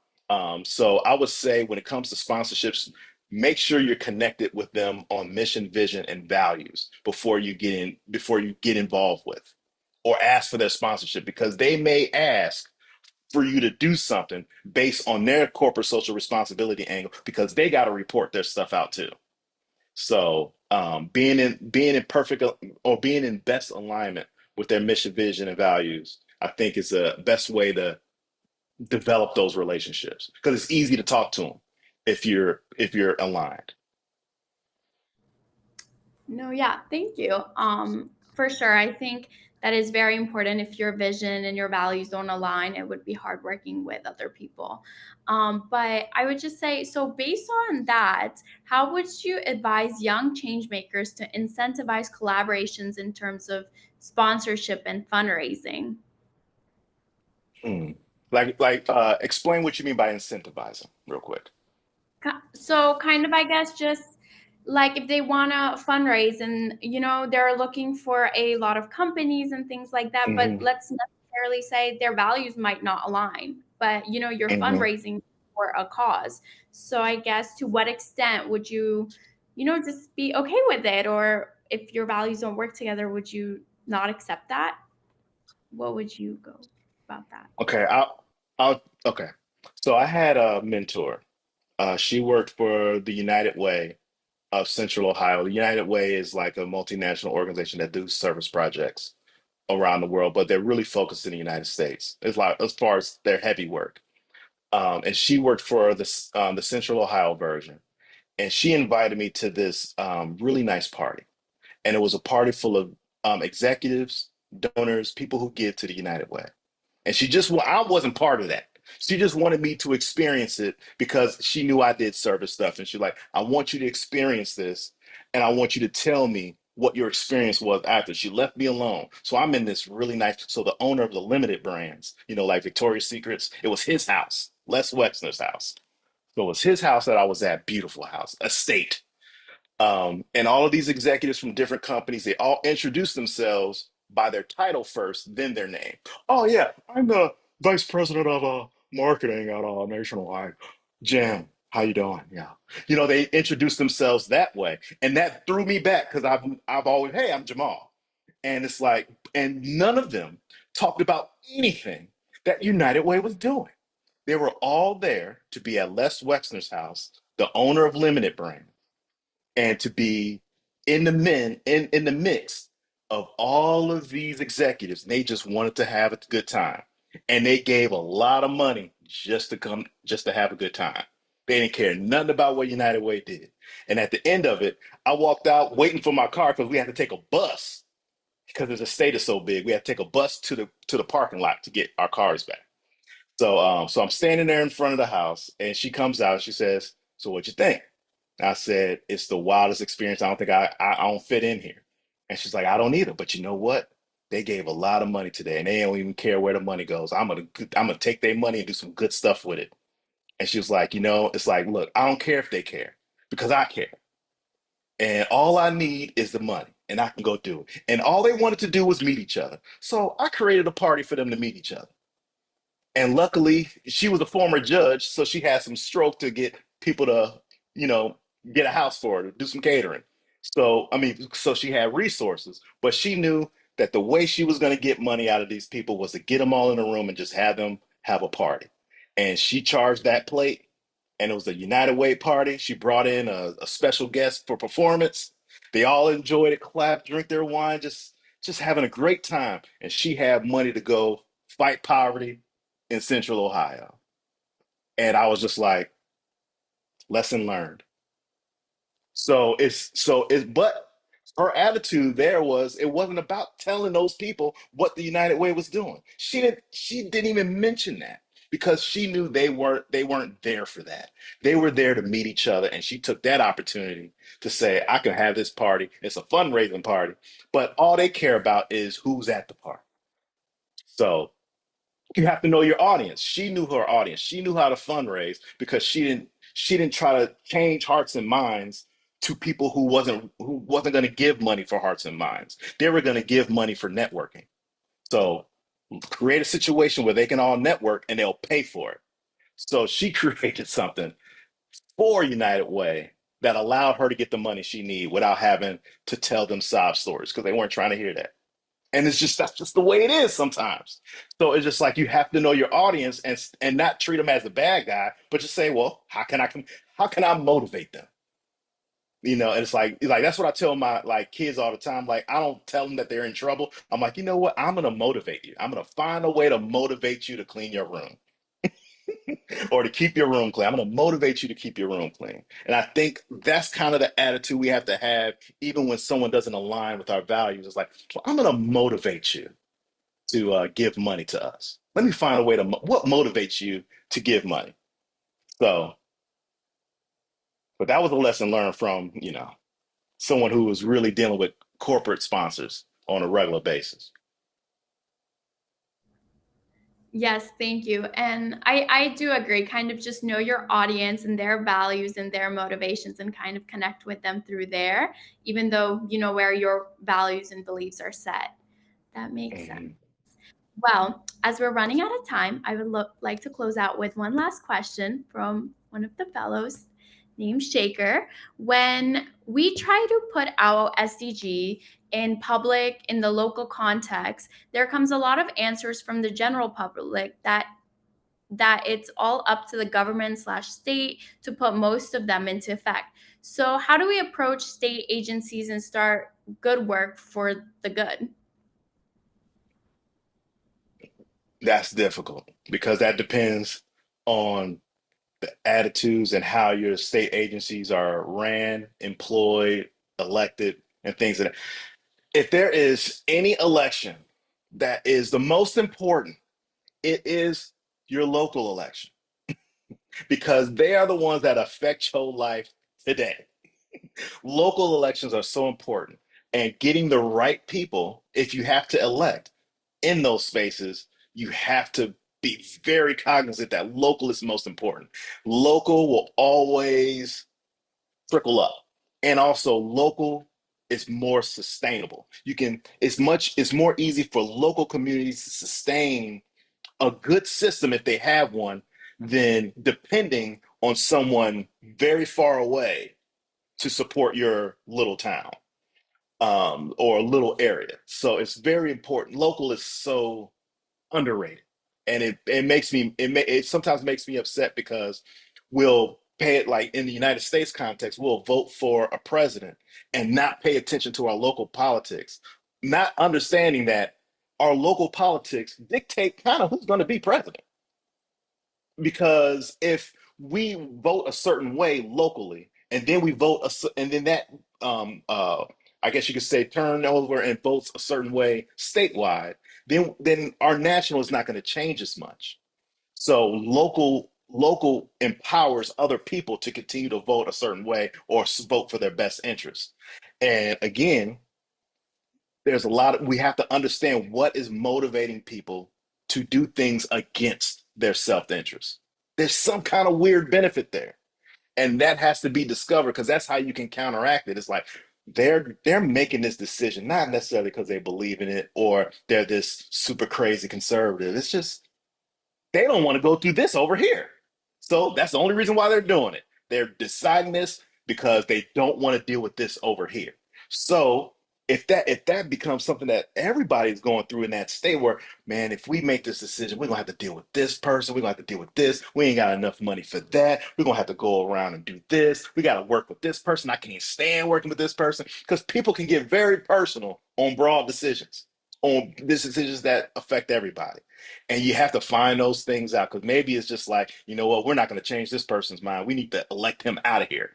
So I would say when it comes to sponsorships, make sure you're connected with them on mission, vision, and values before you get involved with or ask for their sponsorship, because they may ask for you to do something based on their corporate social responsibility angle because they got to report their stuff out too. So being in perfect or being in best alignment with their mission, vision, and values, I think is the best way to develop those relationships because it's easy to talk to them if you're aligned. No, yeah, thank you. For sure, I think that is very important. If your vision and your values don't align, it would be hard working with other people. But I would just say, so based on that, how would you advise young change makers to incentivize collaborations in terms of sponsorship and fundraising? Hmm. Explain what you mean by incentivizing real quick. So kind of, I guess, just like if they want to fundraise and they're looking for a lot of companies and things like that, but Hmm. let's necessarily say their values might not align, but you're Hmm. fundraising for a cause. So I guess, to what extent would you just be okay with it, or if your values don't work together, would you not accept that? what would you go about that? Okay, I'll okay. So I had a mentor. She worked for the United Way of Central Ohio. The United Way is like a multinational organization that do service projects around the world, but they're really focused in the United States. It's like as far as their heavy work. And she worked for the Central Ohio version, and she invited me to this really nice party, and it was a party full of executives, donors, people who give to the United Way. And I wasn't part of that. She just wanted me to experience it because she knew I did service stuff. And she's like, I want you to experience this. And I want you to tell me what your experience was after. She left me alone. So I'm in this really nice. So the owner of the limited brands, like Victoria's Secrets, it was his house, Les Wexner's house. So it was his house that I was at, beautiful house, estate. And all of these executives from different companies, they all introduce themselves by their title first, then their name. Oh yeah, I'm the vice president of marketing at Nationwide. Jim, how you doing? Yeah, they introduce themselves that way, and that threw me back because I've always, hey, I'm Jamal, and it's like, and none of them talked about anything that United Way was doing. They were all there to be at Les Wexner's house, the owner of Limited Brand, and to be in the mix of all of these executives. And they just wanted to have a good time, and they gave a lot of money just to have a good time. They didn't care nothing about what United Way did. And at the end of it, I walked out waiting for my car because we had to take a bus because the state is so big. We had to take a bus to the parking lot to get our cars back. So I'm standing there in front of the house, and she comes out. She says, "So what you think?" I said, "It's the wildest experience. I don't think I don't fit in here." And she's like, "I don't either. But you know what? They gave a lot of money today, and they don't even care where the money goes. I'm gonna take their money and do some good stuff with it." And she was like, it's like, look, I don't care if they care because I care, and all I need is the money, and I can go do it. And all they wanted to do was meet each other. So I created a party for them to meet each other. And luckily, she was a former judge, so she had some stroke to get people to, you know, get a house for her, to do some catering. So, I mean, so she had resources, but she knew that the way she was going to get money out of these people was to get them all in a room and just have them have a party. And she charged that plate, and it was a United Way party. She brought in a special guest for performance. They all enjoyed it, clapped, drink their wine, just having a great time. And she had money to go fight poverty in Central Ohio. And I was just like, lesson learned. But her attitude there was it wasn't about telling those people what the United Way was doing. She didn't even mention that because she knew they weren't there for that. They were there to meet each other, and she took that opportunity to say, I can have this party. It's a fundraising party, but all they care about is who's at the party. So you have to know your audience. She knew her audience. She knew how to fundraise because she didn't try to change hearts and minds to people who wasn't going to give money for hearts and minds. They were going to give money for networking. So create a situation where they can all network and they'll pay for it. So she created something for United Way that allowed her to get the money she needed without having to tell them sob stories because they weren't trying to hear that. And that's just the way it is sometimes. So it's just like you have to know your audience and not treat them as a bad guy, but just say, well, how can I motivate them? And it's like that's what I tell my like kids all the time. Like I don't tell them that they're in trouble. I'm like, you know what? I'm gonna motivate you. I'm gonna find a way to motivate you to clean your room or to keep your room clean. I'm gonna motivate you to keep your room clean. And I think that's kind of the attitude we have to have, even when someone doesn't align with our values. It's like, well, I'm gonna motivate you to give money to us. Let me find a way to what motivates you to give money. So, but that was a lesson learned from someone who was really dealing with corporate sponsors on a regular basis. Yes, thank you. And I do agree. Kind of just know your audience and their values and their motivations and kind of connect with them through there, even though you know where your values and beliefs are set. That makes sense. Mhm. Well, as we're running out of time, I would like to close out with one last question from one of the fellows named Shaker. When we try to put our SDG in public, in the local context, there comes a lot of answers from the general public that it's all up to the government slash state to put most of them into effect. So how do we approach state agencies and start good work for the good? That's difficult because that depends on the attitudes and how your state agencies are ran, employed, elected, and things like that. If there is any election that is the most important, it is your local election because they are the ones that affect your life today. Local elections are so important, and getting the right people, if you have to elect in those spaces, you have to be very cognizant that local is most important. Local will always trickle up, and also local is more sustainable. It's more easy for local communities to sustain a good system if they have one than depending on someone very far away to support your little town, or a little area. So it's very important. Local is so underrated, and it sometimes makes me upset because we'll pay it, like in the United States context, we'll vote for a president and not pay attention to our local politics, not understanding that our local politics dictate kind of who's going to be president. Because if we vote a certain way locally and then and then that I guess you could say turn over and votes a certain way statewide, then our national is not going to change as much. So local empowers other people to continue to vote a certain way or vote for their best interest. And again, we have to understand what is motivating people to do things against their self-interest. There's some kind of weird benefit there, and that has to be discovered because that's how you can counteract it. It's like they're making this decision not necessarily because they believe in it or they're this super crazy conservative. It's just they don't want to go through this over here. So that's the only reason why they're doing it. They're deciding this because they don't want to deal with this over here. So if that becomes something that everybody's going through in that state where, man, if we make this decision, we're gonna have to deal with this person, we're gonna have to deal with this, we ain't got enough money for that, we're gonna have to go around and do this, we gotta work with this person, I can't stand working with this person, because people can get very personal on broad decisions, on decisions that affect everybody. And you have to find those things out because maybe it's just like, you know what, we're not going to change this person's mind. We need to elect him out of here.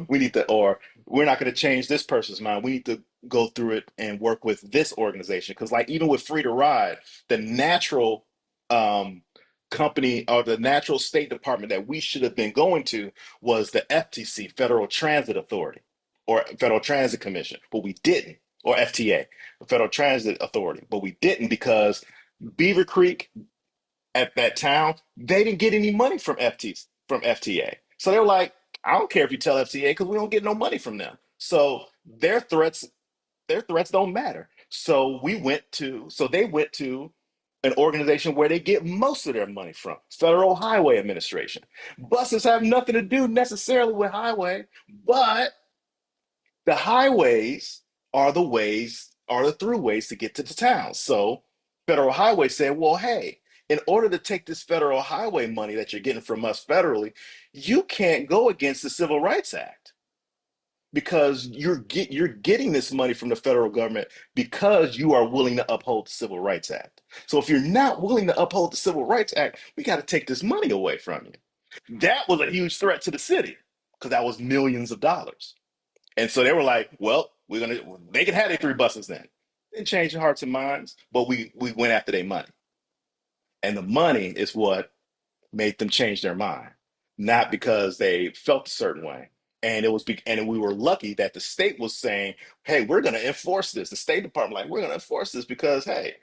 We need to, or we're not going to change this person's mind. We need to go through it and work with this organization. Because, like, even with Free to Ride, the natural um, company or the natural state department that we should have been going to was the FTC, Federal Transit Authority, or Federal Transit Commission, but we didn't, or FTA, Federal Transit Authority, but we didn't because Beaver Creek at that town, they didn't get any money from FTA. So they were like, I don't care if you tell FTA because we don't get no money from them. So their threats don't matter. So they went to an organization where they get most of their money from, Federal Highway Administration. Buses have nothing to do necessarily with highway, but the highways are the throughways to get to the town. So Federal Highway said, well, hey, in order to take this federal highway money that you're getting from us federally, you can't go against the Civil Rights Act because you're getting this money from the federal government because you are willing to uphold the Civil Rights Act. So if you're not willing to uphold the Civil Rights Act, we got to take this money away from you. That was a huge threat to the city because that was millions of dollars. And so they were like, well, they can have their three buses then. Didn't change their hearts and minds, but we went after their money. And the money is what made them change their mind, not because they felt a certain way. And we were lucky that the state was saying, hey, we're going to enforce this. The State Department, like, we're going to enforce this because, hey,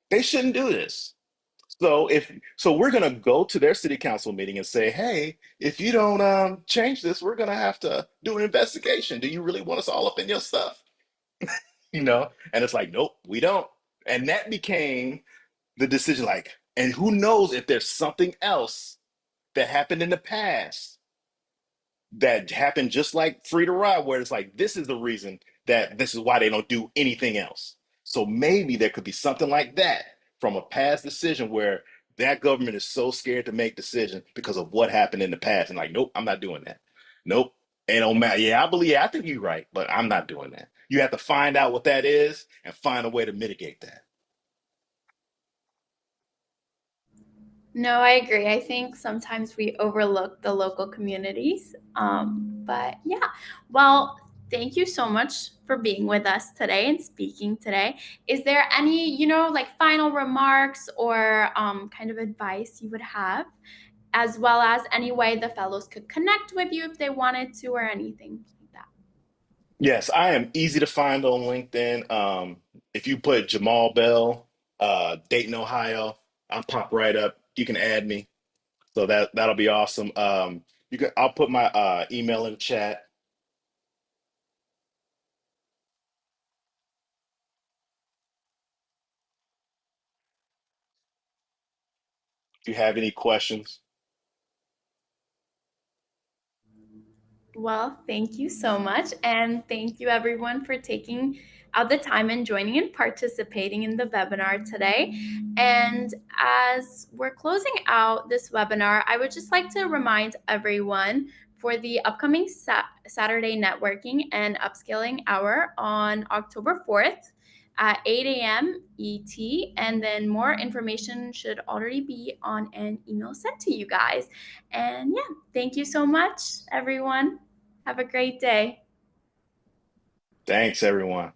they shouldn't do this. So we're going to go to their city council meeting and say, hey, if you don't change this, we're going to have to do an investigation. Do you really want us all up in your stuff? And it's like, nope, we don't. And that became the decision. Like, and who knows if there's something else that happened in the past that happened just like Free to Ride, where it's like, this is the reason that this is why they don't do anything else. So maybe there could be something like that from a past decision where that government is so scared to make decisions because of what happened in the past and like, nope, I'm not doing that. Nope. It don't matter. Yeah, I believe, yeah, I think you're right, but I'm not doing that. You have to find out what that is and find a way to mitigate that. No, I agree. I think sometimes we overlook the local communities. But yeah, well, thank you so much for being with us today and speaking today. Is there any, like final remarks or kind of advice you would have, as well as any way the fellows could connect with you if they wanted to, or anything like that? Yes, I am easy to find on LinkedIn. If you put Jamaal Bell, Dayton, Ohio, I'll pop right up. You can add me. So that'll be awesome. I'll put my email in the chat. If you have any questions. Well, thank you so much. And thank you, everyone, for taking out the time and joining and participating in the webinar today. And as we're closing out this webinar, I would just like to remind everyone for the upcoming Saturday networking and upskilling hour on October 4th at 8 a.m. ET. And then more information should already be on an email sent to you guys. And yeah, thank you so much, everyone. Have a great day. Thanks, everyone.